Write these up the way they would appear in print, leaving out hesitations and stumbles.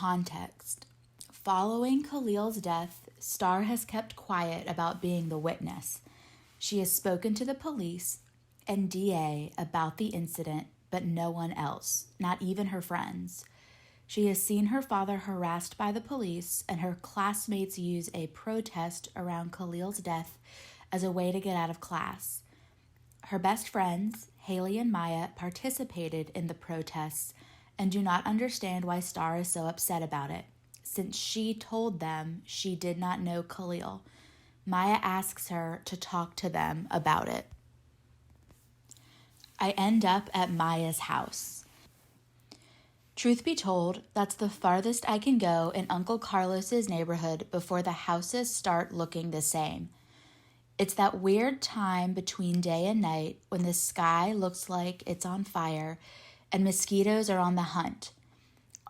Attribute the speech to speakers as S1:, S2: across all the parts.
S1: Context. Following Khalil's death, Star has kept quiet about being the witness. She has spoken to the police and DA about the incident, but no one else, not even her friends. She has seen her father harassed by the police, and her classmates use a protest around Khalil's death as a way to get out of class. Her best friends, Haley and Maya, participated in the protests and do not understand why Star is so upset about it, since she told them she did not know Khalil. Maya asks her to talk to them about it. I end up at Maya's house. Truth be told, that's the farthest I can go in Uncle Carlos's neighborhood before the houses start looking the same. It's that weird time between day and night when the sky looks like it's on fire and mosquitoes are on the hunt.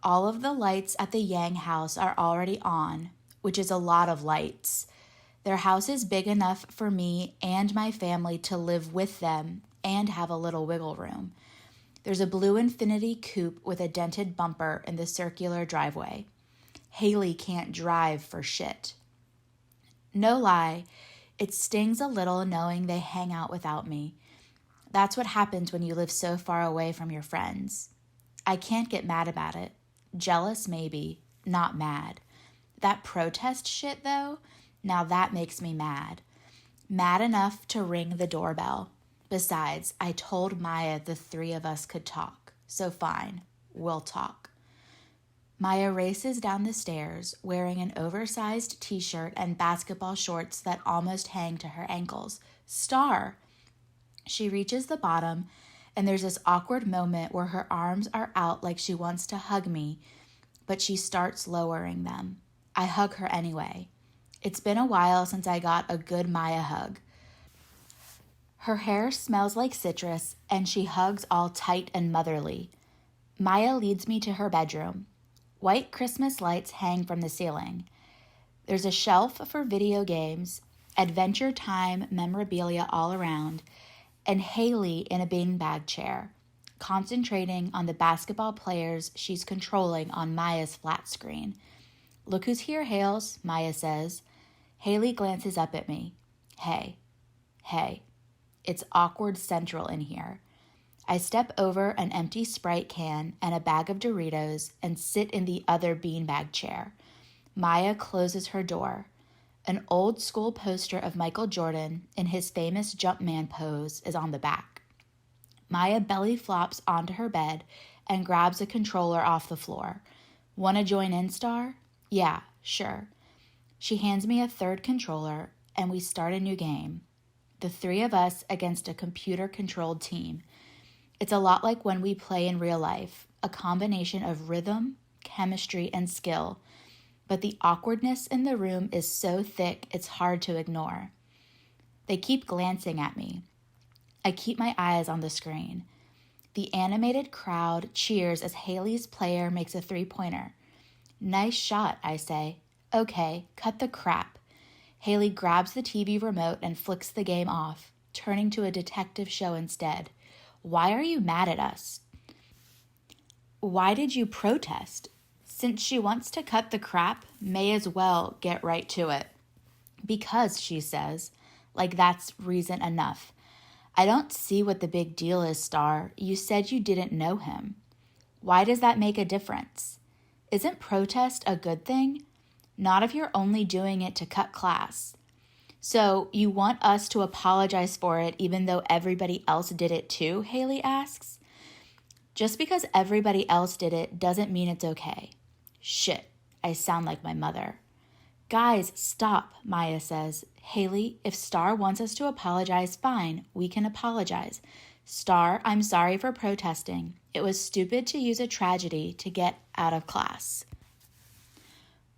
S1: All of the lights at the Yang house are already on, which is a lot of lights. Their house is big enough for me and my family to live with them and have a little wiggle room. There's a blue Infinity coupe with a dented bumper in the circular driveway. Haley can't drive for shit. No lie, it stings a little knowing they hang out without me. That's what happens when you live so far away from your friends. I can't get mad about it. Jealous, maybe, not mad. That protest shit, though, now that makes me mad. Mad enough to ring the doorbell. Besides, I told Maya the three of us could talk, so fine, we'll talk. Maya races down the stairs, wearing an oversized t-shirt and basketball shorts that almost hang to her ankles. Star! She reaches the bottom, and there's this awkward moment where her arms are out like she wants to hug me, but she starts lowering them. I hug her anyway. It's been a while since I got a good Maya hug. Her hair smells like citrus, and she hugs all tight and motherly. Maya leads me to her bedroom. White Christmas lights hang from the ceiling. There's a shelf for video games, Adventure Time memorabilia all around, and Haley in a beanbag chair, concentrating on the basketball players she's controlling on Maya's flat screen. "Look who's here, Hales," Maya says. Haley glances up at me. Hey. It's awkward central in here. I step over an empty Sprite can and a bag of Doritos and sit in the other beanbag chair. Maya closes her door. An old school poster of Michael Jordan in his famous Jumpman pose is on the back. Maya belly flops onto her bed and grabs a controller off the floor. "Want to join in, Star?" "Yeah, sure." She hands me a third controller and we start a new game. The three of us against a computer-controlled team. It's a lot like when we play in real life, a combination of rhythm, chemistry, and skill. But the awkwardness in the room is so thick it's hard to ignore. They keep glancing at me. I keep my eyes on the screen. The animated crowd cheers as Haley's player makes a three-pointer. "Nice shot," I say. "Okay, cut the crap." Haley grabs the TV remote and flicks the game off, turning to a detective show instead. "Why are you mad at us?" "Why did you protest?" Since she wants to cut the crap, may as well get right to it. "Because," she says, like that's reason enough. "I don't see what the big deal is, Star. You said you didn't know him." "Why does that make a difference? Isn't protest a good thing? Not if you're only doing it to cut class." "So you want us to apologize for it even though everybody else did it too?" Haley asks. "Just because everybody else did it doesn't mean it's okay." Shit, I sound like my mother. "Guys, stop," Maya says. "Haley, if Star wants us to apologize, fine, we can apologize. Star, I'm sorry for protesting. It was stupid to use a tragedy to get out of class."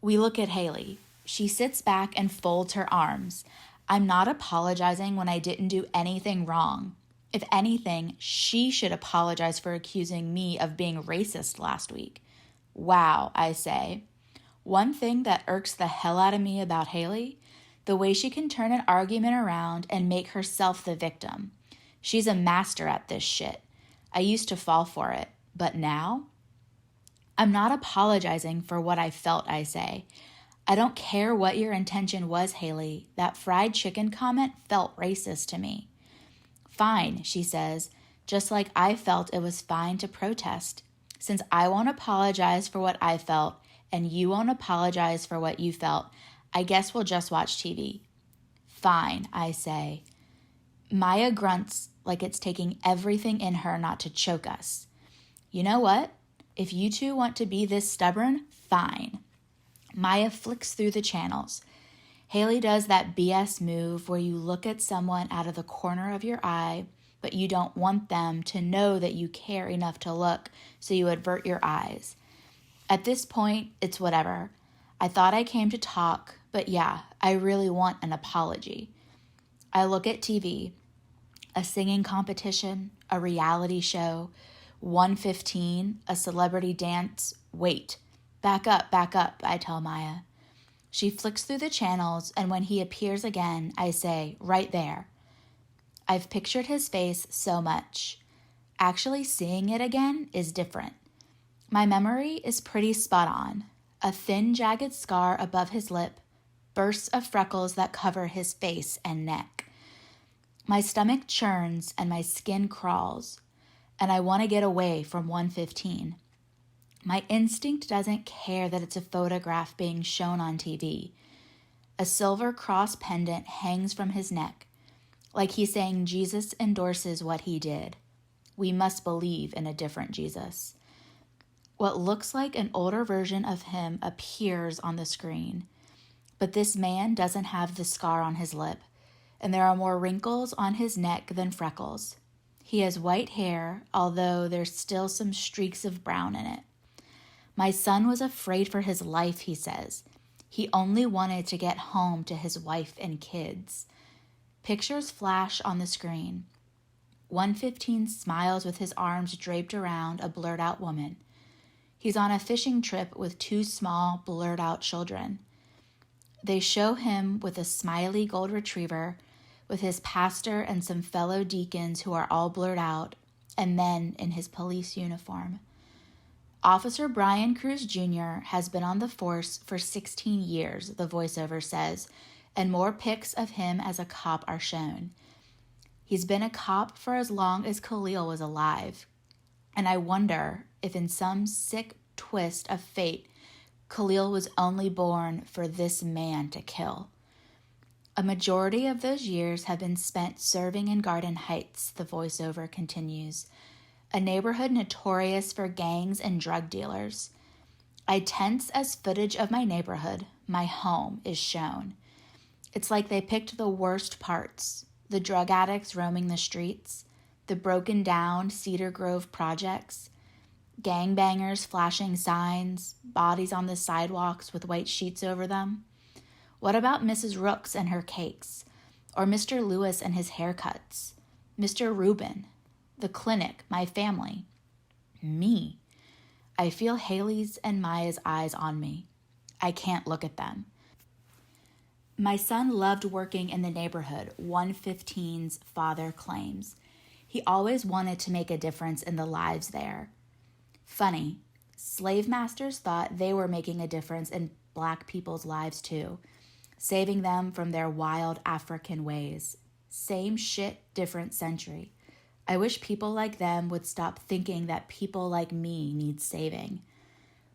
S1: We look at Haley. She sits back and folds her arms. I'm not apologizing when I didn't do anything wrong. If anything, she should apologize for accusing me of being racist last week. "Wow," I say. One thing that irks the hell out of me about Haley, the way she can turn an argument around and make herself the victim. She's a master at this shit. I used to fall for it, but now? I'm not apologizing for what I felt, I say. I don't care what your intention was, Haley. That fried chicken comment felt racist to me. Fine, she says, just like I felt it was fine to protest. Since I won't apologize for what I felt and you won't apologize for what you felt, I guess we'll just watch TV. Fine, I say. Maya grunts like it's taking everything in her not to choke us. You know what? If you two want to be this stubborn, fine. Maya flicks through the channels. Haley does that BS move where you look at someone out of the corner of your eye, but you don't want them to know that you care enough to look, so you avert your eyes. At this point, it's whatever. I thought I came to talk, but yeah, I really want an apology. I look at TV. A singing competition, a reality show, 115, a celebrity dance. Wait, back up, I tell Maya. She flicks through the channels, and when he appears again, I say, right there. I've pictured his face so much. Actually seeing it again is different. My memory is pretty spot on. A thin, jagged scar above his lip, bursts of freckles that cover his face and neck. My stomach churns and my skin crawls, and I want to get away from 115. My instinct doesn't care that it's a photograph being shown on TV. A silver cross pendant hangs from his neck, like he's saying Jesus endorses what he did. We must believe in a different Jesus. What looks like an older version of him appears on the screen, but this man doesn't have the scar on his lip, and there are more wrinkles on his neck than freckles. He has white hair, although there's still some streaks of brown in it. My son was afraid for his life, he says. He only wanted to get home to his wife and kids. Pictures flash on the screen. 115 smiles with his arms draped around a blurred-out woman. He's on a fishing trip with two small, blurred-out children. They show him with a smiley gold retriever, with his pastor and some fellow deacons who are all blurred out, and then in his police uniform. Officer Brian Cruz Jr. has been on the force for 16 years, the voiceover says, and more pics of him as a cop are shown. He's been a cop for as long as Khalil was alive, and I wonder if in some sick twist of fate, Khalil was only born for this man to kill. A majority of those years have been spent serving in Garden Heights, the voiceover continues, a neighborhood notorious for gangs and drug dealers. I tense as footage of my neighborhood, my home, is shown. It's like they picked the worst parts, the drug addicts roaming the streets, the broken down Cedar Grove projects, gangbangers flashing signs, bodies on the sidewalks with white sheets over them. What about Mrs. Rooks and her cakes? Or Mr. Lewis and his haircuts? Mr. Rubin? The clinic, my family? Me? I feel Haley's and Maya's eyes on me. I can't look at them. My son loved working in the neighborhood, 115's father claims. He always wanted to make a difference in the lives there. Funny, slave masters thought they were making a difference in Black people's lives too, saving them from their wild African ways. Same shit, different century. I wish people like them would stop thinking that people like me need saving.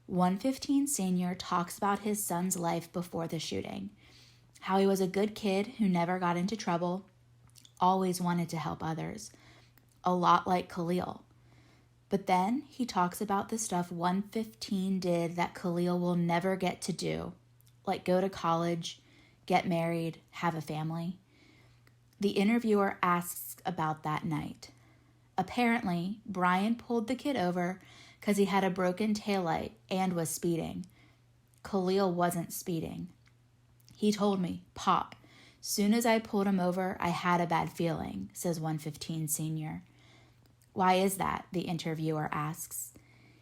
S1: 115 Senior talks about his son's life before the shooting, how he was a good kid who never got into trouble, always wanted to help others, a lot like Khalil. But then he talks about the stuff 115 did that Khalil will never get to do, like go to college, get married, have a family. The interviewer asks about that night. Apparently, Brian pulled the kid over because he had a broken taillight and was speeding. Khalil wasn't speeding. He told me, Pop, soon as I pulled him over, I had a bad feeling, says 115 Senior. Why is that? The interviewer asks.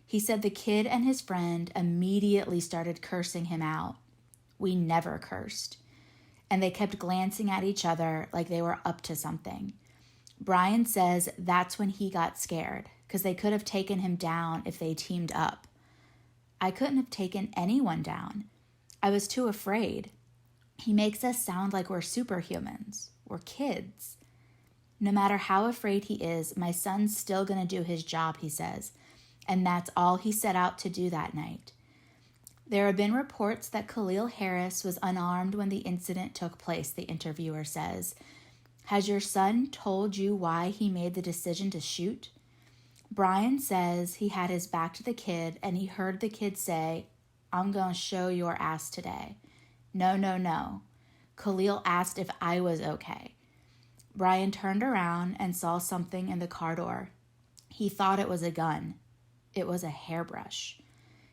S1: He said the kid and his friend immediately started cursing him out. We never cursed. And they kept glancing at each other like they were up to something. Brian says that's when he got scared, because they could have taken him down if they teamed up. I couldn't have taken anyone down. I was too afraid. He makes us sound like we're superhumans. We're kids. No matter how afraid he is, my son's still going to do his job, he says. And that's all he set out to do that night. There have been reports that Khalil Harris was unarmed when the incident took place, the interviewer says. Has your son told you why he made the decision to shoot? Brian says he had his back to the kid and he heard the kid say, I'm going to show your ass today. No, no, no. Khalil asked if I was okay. Brian turned around and saw something in the car door. He thought it was a gun. It was a hairbrush.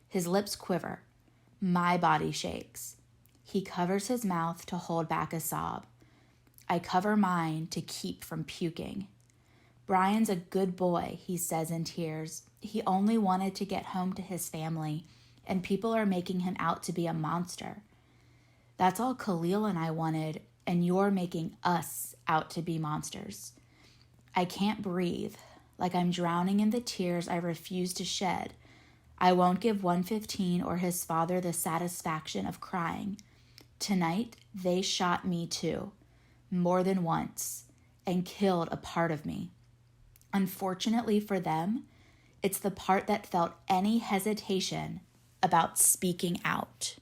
S1: His lips quiver. My body shakes. He covers his mouth to hold back a sob. I cover mine to keep from puking. Brian's a good boy, he says in tears. He only wanted to get home to his family, and people are making him out to be a monster. That's all Khalil and I wanted, and you're making us out to be monsters. I can't breathe, like I'm drowning in the tears I refuse to shed. I won't give 115 or his father the satisfaction of crying. Tonight, they shot me too, more than once, and killed a part of me. Unfortunately for them, it's the part that felt any hesitation about speaking out.